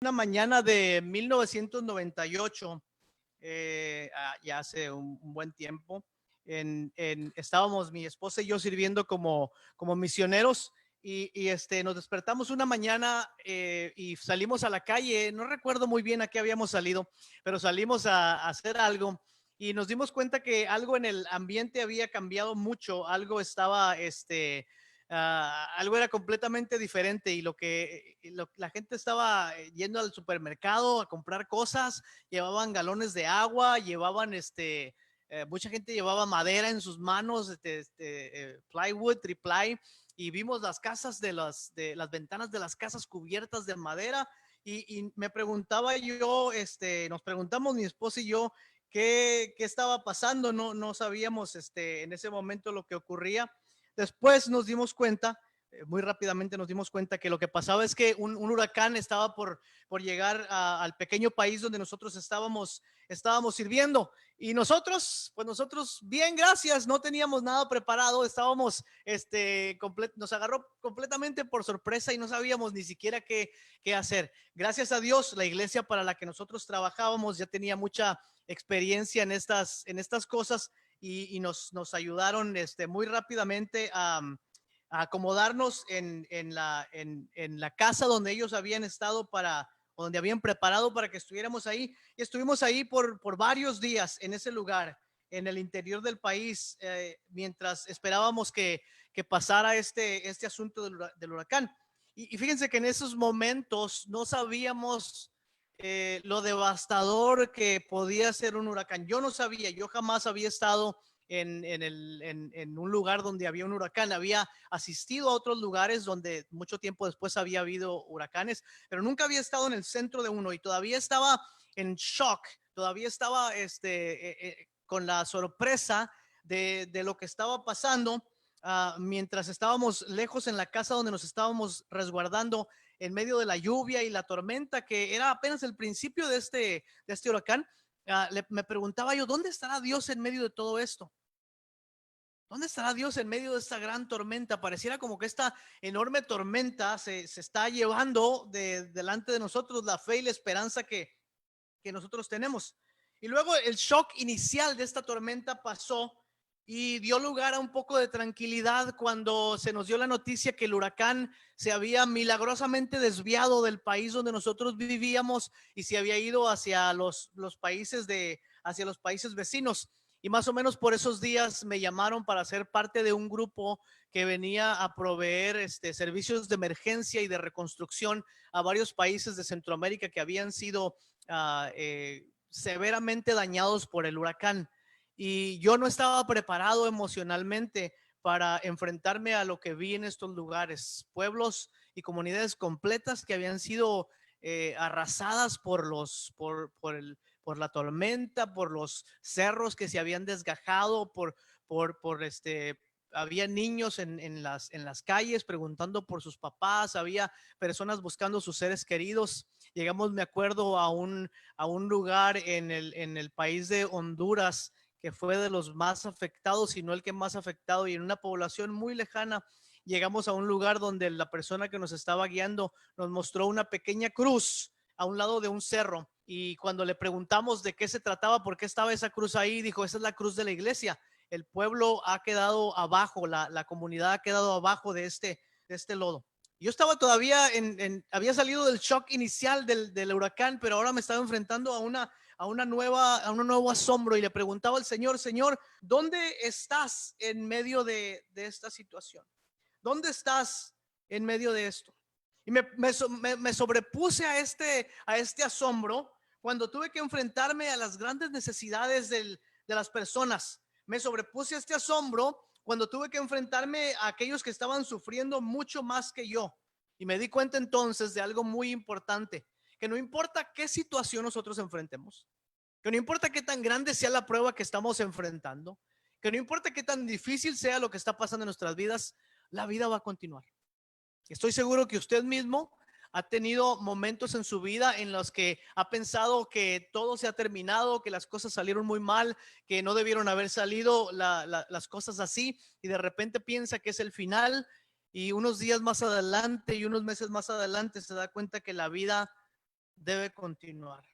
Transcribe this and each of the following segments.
Una mañana de 1998, ya hace un buen tiempo, estábamos mi esposa y yo sirviendo como misioneros y nos despertamos una mañana y salimos a la calle. No recuerdo muy bien a qué habíamos salido, pero salimos a hacer algo y nos dimos cuenta que algo en el ambiente había cambiado mucho. Algo estaba, algo era completamente diferente y la gente estaba yendo al supermercado a comprar cosas, llevaban galones de agua, llevaban mucha gente llevaba madera en sus manos, plywood, triply, y vimos las casas de las ventanas de las casas cubiertas de madera. Y me preguntaba yo, nos preguntamos mi esposa y yo qué estaba pasando. No sabíamos en ese momento lo que ocurría. Después nos dimos cuenta, muy rápidamente nos dimos cuenta que lo que pasaba es que un huracán estaba por llegar al pequeño país donde nosotros estábamos sirviendo. Y nosotros, pues nosotros, bien, gracias, no teníamos nada preparado, estábamos, nos agarró completamente por sorpresa y no sabíamos ni siquiera qué hacer. Gracias a Dios, la iglesia para la que nosotros trabajábamos ya tenía mucha experiencia en estas cosas y nos ayudaron muy rápidamente a acomodarnos en la casa donde ellos habían estado donde habían preparado para que estuviéramos ahí. Y estuvimos ahí por varios días en ese lugar, en el interior del país, mientras esperábamos que pasara este asunto del huracán. Y fíjense que en esos momentos no sabíamos lo devastador que podía ser un huracán. Yo no sabía, yo jamás había estado en un lugar donde había un huracán. Había asistido a otros lugares donde mucho tiempo después había habido huracanes, pero nunca había estado en el centro de uno y todavía estaba en shock, todavía estaba con la sorpresa de lo que estaba pasando. Mientras estábamos lejos en la casa donde nos estábamos resguardando en medio de la lluvia y la tormenta, que era apenas el principio de este huracán. Me preguntaba yo, ¿dónde estará Dios en medio de todo esto? ¿Dónde estará Dios en medio de esta gran tormenta? Pareciera como que esta enorme tormenta se está llevando delante de nosotros la fe y la esperanza que nosotros tenemos. Y luego el shock inicial de esta tormenta pasó y dio lugar a un poco de tranquilidad cuando se nos dio la noticia que el huracán se había milagrosamente desviado del país donde nosotros vivíamos y se había ido hacia hacia los países vecinos. Y más o menos por esos días me llamaron para ser parte de un grupo que venía a proveer servicios de emergencia y de reconstrucción a varios países de Centroamérica que habían sido severamente dañados por el huracán. Y yo no estaba preparado emocionalmente para enfrentarme a lo que vi en estos lugares, pueblos y comunidades completas que habían sido arrasadas por la tormenta, por los cerros que se habían desgajado, había niños en las calles preguntando por sus papás, había personas buscando sus seres queridos. Llegamos, me acuerdo, a un lugar en el país de Honduras que fue de los más afectados, si no el que más afectado, y en una población muy lejana. Llegamos a un lugar donde la persona que nos estaba guiando nos mostró una pequeña cruz a un lado de un cerro, y cuando le preguntamos de qué se trataba, por qué estaba esa cruz ahí, dijo, esa es la cruz de la iglesia. El pueblo ha quedado abajo, la comunidad ha quedado abajo de este lodo. Yo estaba todavía había salido del shock inicial del huracán, pero ahora me estaba enfrentando a un nuevo asombro, y le preguntaba al Señor, Señor, ¿dónde estás en medio de esta situación? ¿Dónde estás en medio de esto? Y me sobrepuse a este asombro cuando tuve que enfrentarme a las grandes necesidades de las personas. Me sobrepuse a este asombro cuando tuve que enfrentarme a aquellos que estaban sufriendo mucho más que yo. Y me di cuenta entonces de algo muy importante, que no importa qué situación nosotros enfrentemos, que no importa qué tan grande sea la prueba que estamos enfrentando, que no importa qué tan difícil sea lo que está pasando en nuestras vidas, la vida va a continuar. Estoy seguro que usted mismo ha tenido momentos en su vida en los que ha pensado que todo se ha terminado, que las cosas salieron muy mal, que no debieron haber salido las cosas así, y de repente piensa que es el final, y unos días más adelante y unos meses más adelante se da cuenta que la vida debe continuar.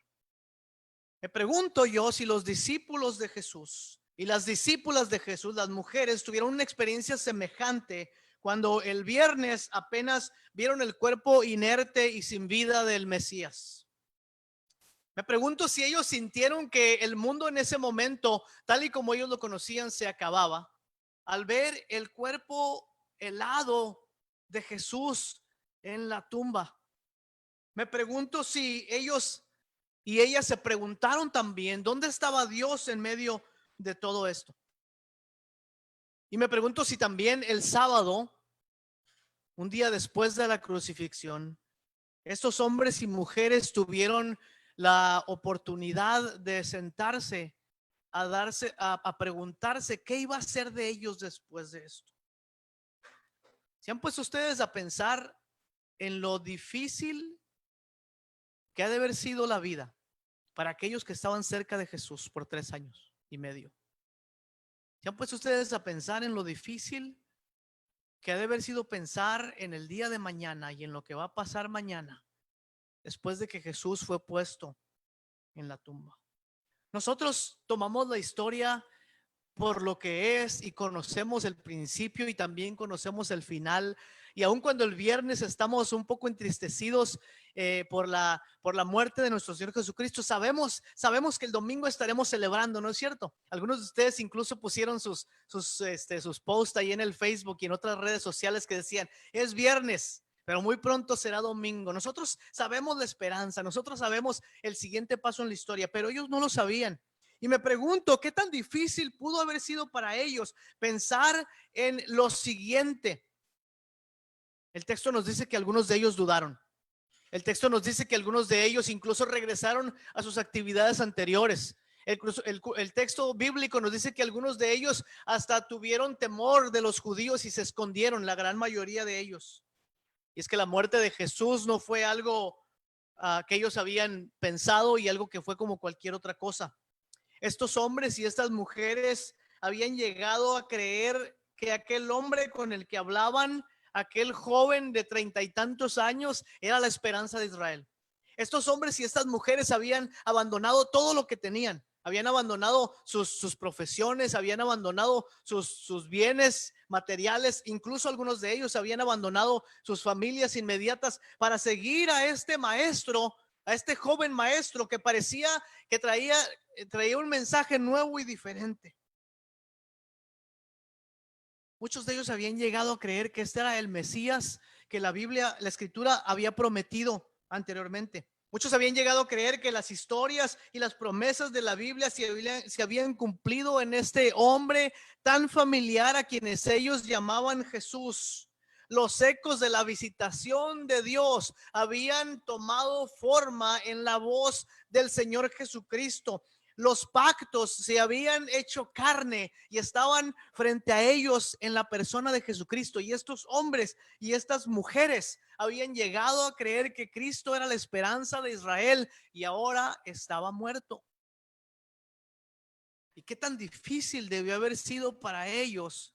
Me pregunto yo si los discípulos de Jesús y las discípulas de Jesús, las mujeres, tuvieron una experiencia semejante cuando el viernes apenas vieron el cuerpo inerte y sin vida del Mesías. Me pregunto si ellos sintieron que el mundo en ese momento, tal y como ellos lo conocían, se acababa al ver el cuerpo helado de Jesús en la tumba. Me pregunto si ellos y ellas se preguntaron también dónde estaba Dios en medio de todo esto. Y me pregunto si también el sábado, un día después de la crucifixión, estos hombres y mujeres tuvieron la oportunidad de sentarse a preguntarse qué iba a ser de ellos después de esto. ¿Se han puesto ustedes a pensar en lo difícil que ha de haber sido la vida para aquellos que estaban cerca de Jesús por 3 años y medio? ¿Se han puesto ustedes a pensar en lo difícil que ha de haber sido pensar en el día de mañana y en lo que va a pasar mañana después de que Jesús fue puesto en la tumba? Nosotros tomamos la historia por lo que es y conocemos el principio y también conocemos el final. Y aun cuando el viernes estamos un poco entristecidos por la muerte de nuestro Señor Jesucristo, sabemos que el domingo estaremos celebrando, ¿no es cierto? Algunos de ustedes incluso pusieron sus posts ahí en el Facebook y en otras redes sociales que decían, es viernes, pero muy pronto será domingo. Nosotros sabemos la esperanza, nosotros sabemos el siguiente paso en la historia, pero ellos no lo sabían. Y me pregunto, ¿qué tan difícil pudo haber sido para ellos pensar en lo siguiente? El texto nos dice que algunos de ellos dudaron. El texto nos dice que algunos de ellos incluso regresaron a sus actividades anteriores. El texto bíblico nos dice que algunos de ellos hasta tuvieron temor de los judíos y se escondieron, la gran mayoría de ellos. Y es que la muerte de Jesús no fue algo que ellos habían pensado y algo que fue como cualquier otra cosa. Estos hombres y estas mujeres habían llegado a creer que aquel hombre con el que hablaban, aquel joven de 30 y tantos años, era la esperanza de Israel. Estos hombres y estas mujeres habían abandonado todo lo que tenían. Habían abandonado sus profesiones, habían abandonado sus bienes materiales, incluso algunos de ellos habían abandonado sus familias inmediatas para seguir a este maestro, a este joven maestro que parecía que traía un mensaje nuevo y diferente. Muchos de ellos habían llegado a creer que este era el Mesías que la Biblia, la Escritura había prometido anteriormente. Muchos habían llegado a creer que las historias y las promesas de la Biblia se habían cumplido en este hombre tan familiar a quienes ellos llamaban Jesús. Los ecos de la visitación de Dios habían tomado forma en la voz del Señor Jesucristo. Los pactos se habían hecho carne y estaban frente a ellos en la persona de Jesucristo. Y estos hombres y estas mujeres habían llegado a creer que Cristo era la esperanza de Israel y ahora estaba muerto. ¿Y qué tan difícil debió haber sido para ellos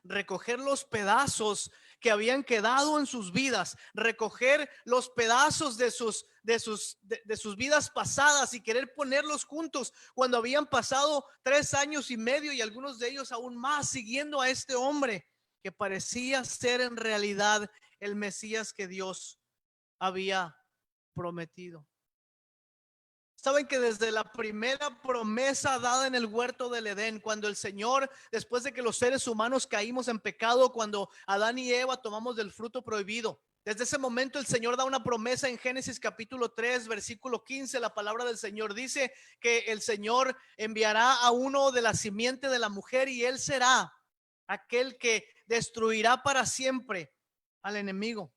recoger los pedazos que habían quedado en sus vidas, recoger los pedazos de sus vidas pasadas y querer ponerlos juntos cuando habían pasado 3 años y medio y algunos de ellos aún más siguiendo a este hombre que parecía ser en realidad el Mesías que Dios había prometido? Saben que desde la primera promesa dada en el huerto del Edén, cuando el Señor, después de que los seres humanos caímos en pecado, cuando Adán y Eva tomamos del fruto prohibido, desde ese momento el Señor da una promesa en Génesis capítulo 3, versículo 15. La palabra del Señor dice que el Señor enviará a uno de la simiente de la mujer y él será aquel que destruirá para siempre al enemigo.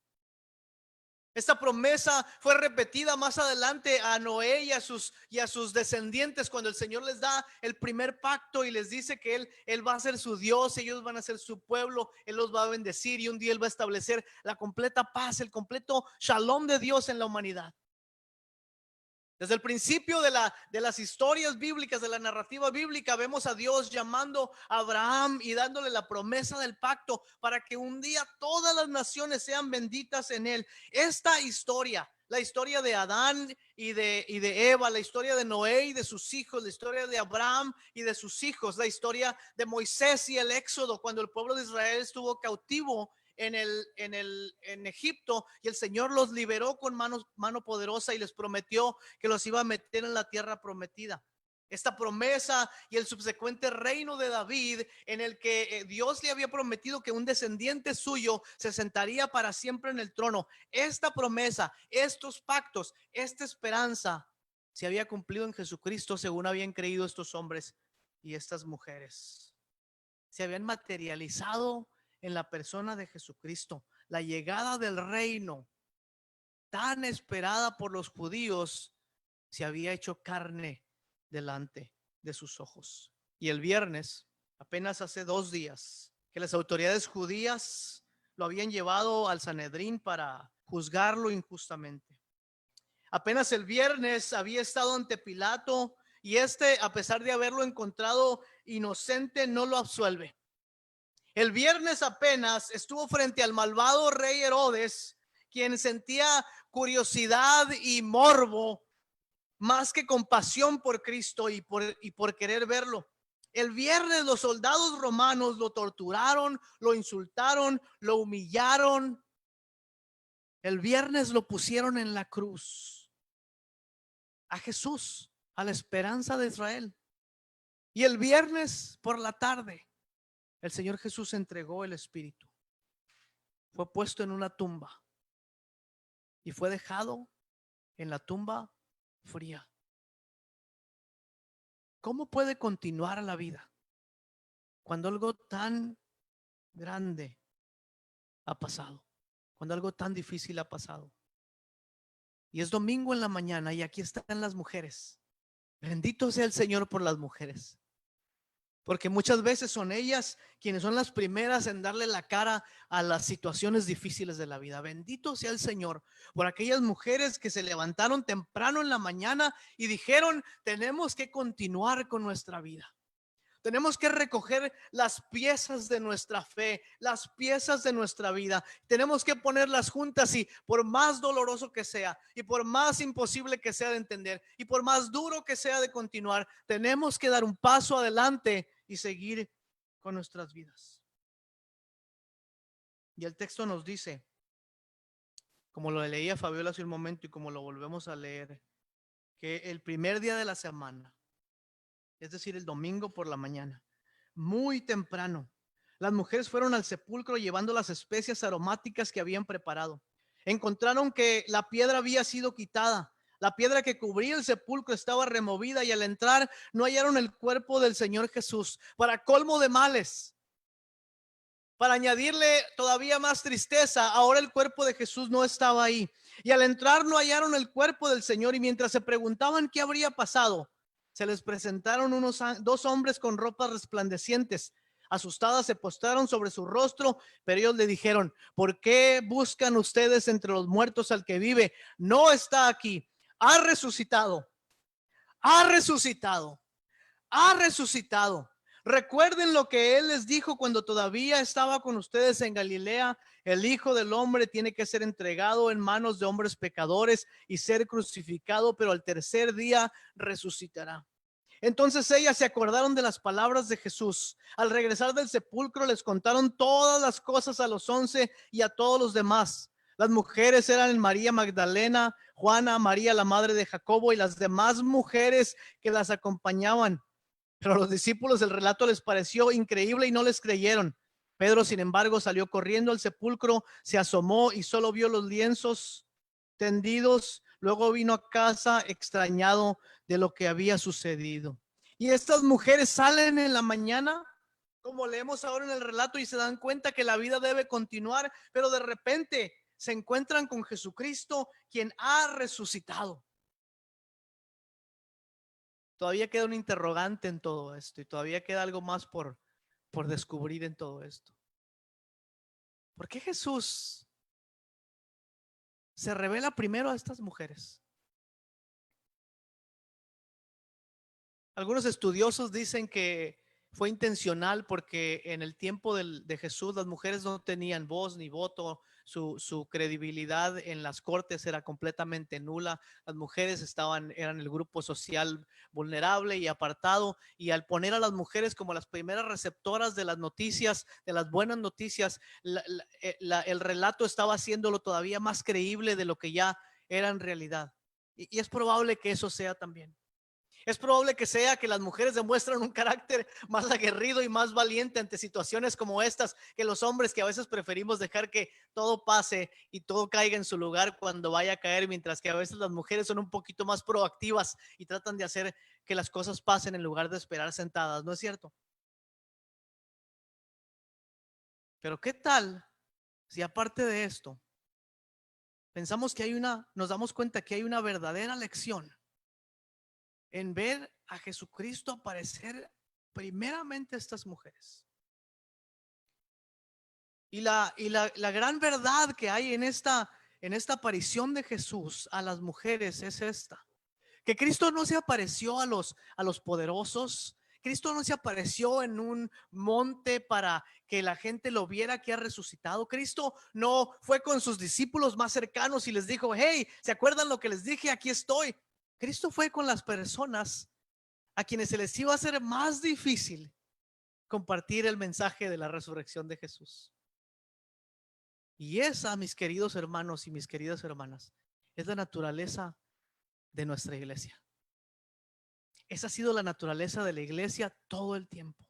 Esta promesa fue repetida más adelante a Noé y a sus descendientes cuando el Señor les da el primer pacto y les dice que él va a ser su Dios, ellos van a ser su pueblo, Él los va a bendecir y un día Él va a establecer la completa paz, el completo shalom de Dios en la humanidad. Desde el principio de las historias bíblicas, de la narrativa bíblica, vemos a Dios llamando a Abraham y dándole la promesa del pacto para que un día todas las naciones sean benditas en él. Esta historia la historia de Adán y de Eva, la historia de Noé y de sus hijos, la historia de Abraham y de sus hijos, la historia de Moisés y el Éxodo, cuando el pueblo de Israel estuvo cautivo en Egipto, y el Señor los liberó con mano poderosa y les prometió que los iba a meter en la tierra prometida. Esta promesa y el subsecuente reino de David, en el que Dios le había prometido que un descendiente suyo se sentaría para siempre en el trono. Esta promesa, estos pactos, esta esperanza se había cumplido en Jesucristo, según habían creído estos hombres y estas mujeres. Se habían materializado en la persona de Jesucristo. La llegada del reino, tan esperada por los judíos, se había hecho carne delante de sus ojos. Y el viernes, apenas hace 2 días, que las autoridades judías lo habían llevado al Sanedrín para juzgarlo injustamente. Apenas el viernes había estado ante Pilato, y a pesar de haberlo encontrado inocente, no lo absuelve. El viernes apenas estuvo frente al malvado rey Herodes, quien sentía curiosidad y morbo más que compasión por Cristo y por querer verlo. El viernes los soldados romanos lo torturaron, lo insultaron, lo humillaron. El viernes lo pusieron en la cruz a Jesús, a la esperanza de Israel. Y el viernes por la tarde el Señor Jesús entregó el Espíritu. Fue puesto en una tumba y fue dejado en la tumba fría. ¿Cómo puede continuar la vida cuando algo tan grande ha pasado? Cuando algo tan difícil ha pasado. Y es domingo en la mañana y aquí están las mujeres. Bendito sea el Señor por las mujeres, porque muchas veces son ellas quienes son las primeras en darle la cara a las situaciones difíciles de la vida. Bendito sea el Señor por aquellas mujeres que se levantaron temprano en la mañana y dijeron: tenemos que continuar con nuestra vida. Tenemos que recoger las piezas de nuestra fe, las piezas de nuestra vida. Tenemos que ponerlas juntas, y por más doloroso que sea, y por más imposible que sea de entender, y por más duro que sea de continuar, tenemos que dar un paso adelante y seguir con nuestras vidas. Y el texto nos dice, como lo leía Fabiola hace un momento y como lo volvemos a leer, que el primer día de la semana, es decir, el domingo por la mañana, muy temprano, las mujeres fueron al sepulcro llevando las especias aromáticas que habían preparado. Encontraron que la piedra había sido quitada. La piedra que cubría el sepulcro estaba removida, y al entrar no hallaron el cuerpo del Señor Jesús. Para colmo de males, para añadirle todavía más tristeza, ahora el cuerpo de Jesús no estaba ahí. Y al entrar no hallaron el cuerpo del Señor, y mientras se preguntaban qué habría pasado, se les presentaron 2 hombres con ropas resplandecientes. Asustadas se postraron sobre su rostro, pero ellos le dijeron: ¿por qué buscan ustedes entre los muertos al que vive? No está aquí, ha resucitado, ha resucitado, ha resucitado. Recuerden lo que Él les dijo cuando todavía estaba con ustedes en Galilea: el Hijo del Hombre tiene que ser entregado en manos de hombres pecadores y ser crucificado, pero al tercer día resucitará. Entonces ellas se acordaron de las palabras de Jesús. Al regresar del sepulcro les contaron todas las cosas a los 11 y a todos los demás. Las mujeres eran María Magdalena, Juana, María la madre de Jacobo y las demás mujeres que las acompañaban. Pero a los discípulos el relato les pareció increíble y no les creyeron. Pedro, sin embargo, salió corriendo al sepulcro, se asomó y solo vio los lienzos tendidos. Luego vino a casa extrañado de lo que había sucedido. Y estas mujeres salen en la mañana, como leemos ahora en el relato, y se dan cuenta que la vida debe continuar, pero de repente se encuentran con Jesucristo, quien ha resucitado. Todavía queda un interrogante en todo esto, y todavía queda algo más por descubrir en todo esto. ¿Por qué Jesús se revela primero a estas mujeres? Algunos estudiosos dicen que fue intencional, porque en el tiempo de Jesús las mujeres no tenían voz ni voto, su credibilidad en las cortes era completamente nula. Las mujeres eran el grupo social vulnerable y apartado, y al poner a las mujeres como las primeras receptoras de las noticias, de las buenas noticias, el relato estaba haciéndolo todavía más creíble de lo que ya era en realidad. Y es probable que eso sea también. Es probable que sea que las mujeres demuestran un carácter más aguerrido y más valiente ante situaciones como estas que los hombres, que a veces preferimos dejar que todo pase y todo caiga en su lugar cuando vaya a caer, mientras que a veces las mujeres son un poquito más proactivas y tratan de hacer que las cosas pasen en lugar de esperar sentadas, ¿no es cierto? Pero ¿qué tal si aparte de esto pensamos que nos damos cuenta que hay una verdadera lección en ver a Jesucristo aparecer primeramente a estas mujeres? La gran verdad que hay en esta aparición de Jesús a las mujeres es esta: que Cristo no se apareció a los poderosos. Cristo no se apareció en un monte para que la gente lo viera que ha resucitado. Cristo no fue con sus discípulos más cercanos y les dijo: hey, ¿se acuerdan lo que les dije? Aquí estoy. Cristo fue con las personas a quienes se les iba a hacer más difícil compartir el mensaje de la resurrección de Jesús. Y esa, mis queridos hermanos y mis queridas hermanas, es la naturaleza de nuestra iglesia. Esa ha sido la naturaleza de la iglesia todo el tiempo.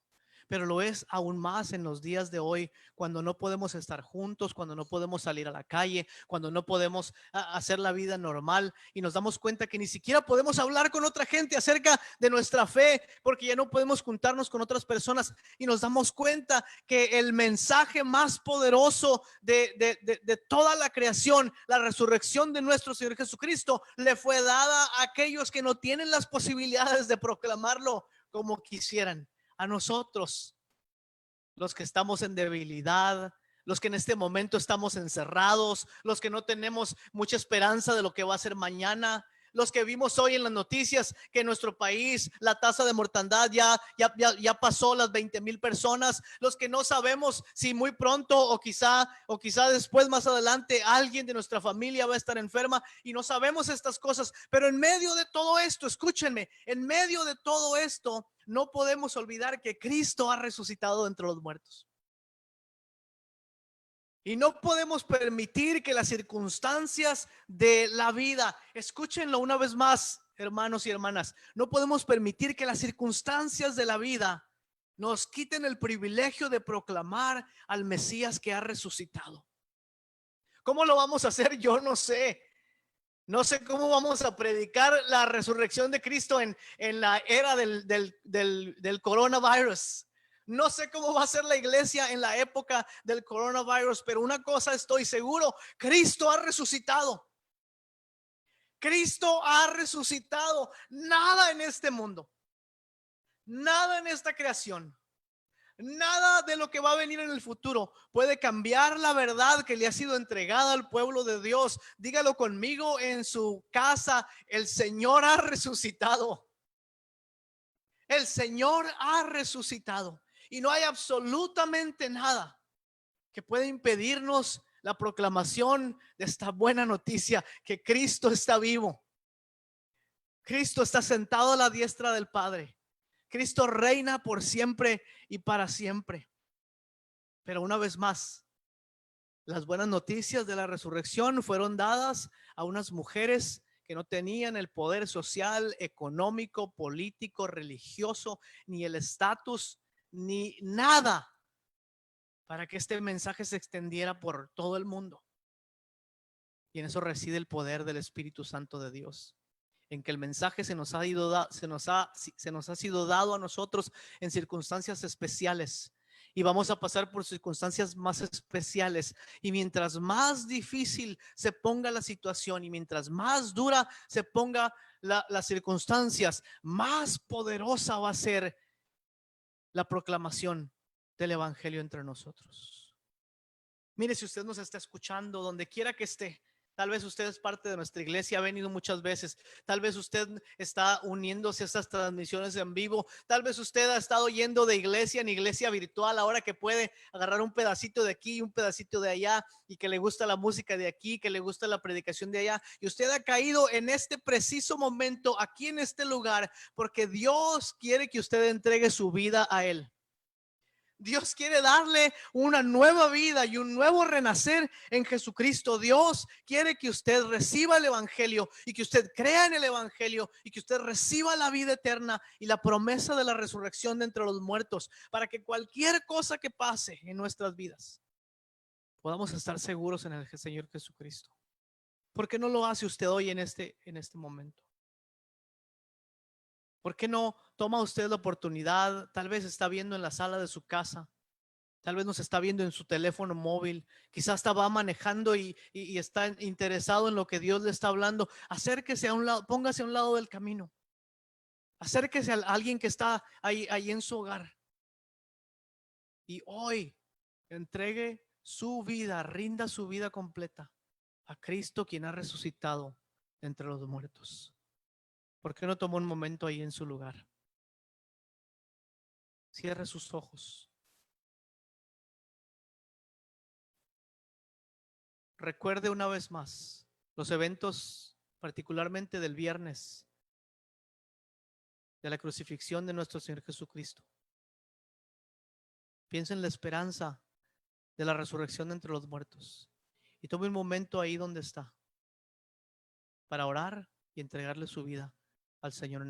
Pero lo es aún más en los días de hoy, cuando no podemos estar juntos, cuando no podemos salir a la calle, cuando no podemos hacer la vida normal, y nos damos cuenta que ni siquiera podemos hablar con otra gente acerca de nuestra fe, porque ya no podemos juntarnos con otras personas, y nos damos cuenta que el mensaje más poderoso de toda la creación, la resurrección de nuestro Señor Jesucristo, le fue dada a aquellos que no tienen las posibilidades de proclamarlo como quisieran. A nosotros, los que estamos en debilidad, los que en este momento estamos encerrados, los que no tenemos mucha esperanza de lo que va a ser mañana, los que vimos hoy en las noticias que en nuestro país la tasa de mortandad ya pasó las 20,000 personas, los que no sabemos si muy pronto o quizá después, más adelante, alguien de nuestra familia va a estar enferma, y no sabemos estas cosas. Pero en medio de todo esto, escúchenme, en medio de todo esto, no podemos olvidar que Cristo ha resucitado entre los muertos. Y no podemos permitir que las circunstancias de la vida, escúchenlo una vez más, hermanos y hermanas, no podemos permitir que las circunstancias de la vida nos quiten el privilegio de proclamar al Mesías que ha resucitado. ¿Cómo lo vamos a hacer? Yo no sé. No sé cómo vamos a predicar la resurrección de Cristo en la era del coronavirus. No sé cómo va a ser la iglesia en la época del coronavirus, pero una cosa estoy seguro: Cristo ha resucitado. Cristo ha resucitado. Nada en este mundo, nada en esta creación, nada de lo que va a venir en el futuro puede cambiar la verdad que le ha sido entregada al pueblo de Dios. Dígalo conmigo en su casa: el Señor ha resucitado. El Señor ha resucitado. Y no hay absolutamente nada que pueda impedirnos la proclamación de esta buena noticia: que Cristo está vivo. Cristo está sentado a la diestra del Padre. Cristo reina por siempre y para siempre. Pero una vez más, las buenas noticias de la resurrección fueron dadas a unas mujeres que no tenían el poder social, económico, político, religioso, ni el estatus, ni nada para que este mensaje se extendiera por todo el mundo. Y en eso reside el poder del Espíritu Santo de Dios, en que el mensaje se nos ha sido dado a nosotros en circunstancias especiales, y vamos a pasar por circunstancias más especiales. Y mientras más difícil se ponga la situación, y mientras más dura se ponga las circunstancias, más poderosa va a ser la proclamación del evangelio entre nosotros. Mire, si usted nos está escuchando, donde quiera que esté, Tal vez usted es parte de nuestra iglesia, ha venido muchas veces. Tal vez usted está uniéndose a estas transmisiones en vivo. Tal vez usted ha estado yendo de iglesia en iglesia virtual, ahora que puede agarrar un pedacito de aquí y un pedacito de allá, y que le gusta la música de aquí, que le gusta la predicación de allá. Y usted ha caído en este preciso momento, aquí en este lugar, porque Dios quiere que usted entregue su vida a Él. Dios quiere darle una nueva vida y un nuevo renacer en Jesucristo. Dios quiere que usted reciba el evangelio y que usted crea en el evangelio y que usted reciba la vida eterna y la promesa de la resurrección de entre los muertos, para que cualquier cosa que pase en nuestras vidas podamos estar seguros en el Señor Jesucristo. ¿Por qué no lo hace usted hoy en este momento? ¿Por qué no toma usted la oportunidad? Tal vez está viendo en la sala de su casa, tal vez nos está viendo en su teléfono móvil, quizás estaba manejando y está interesado en lo que Dios le está hablando. Acérquese a un lado, póngase a un lado del camino. Acérquese a alguien que está ahí en su hogar y hoy entregue su vida, rinda su vida completa a Cristo, quien ha resucitado entre los muertos. ¿Por qué no tomó un momento ahí en su lugar? Cierre sus ojos. Recuerde una vez más los eventos, particularmente del viernes, de la crucifixión de nuestro Señor Jesucristo. Piensa en la esperanza de la resurrección de entre los muertos y tome un momento ahí donde está para orar y entregarle su vida al Señor en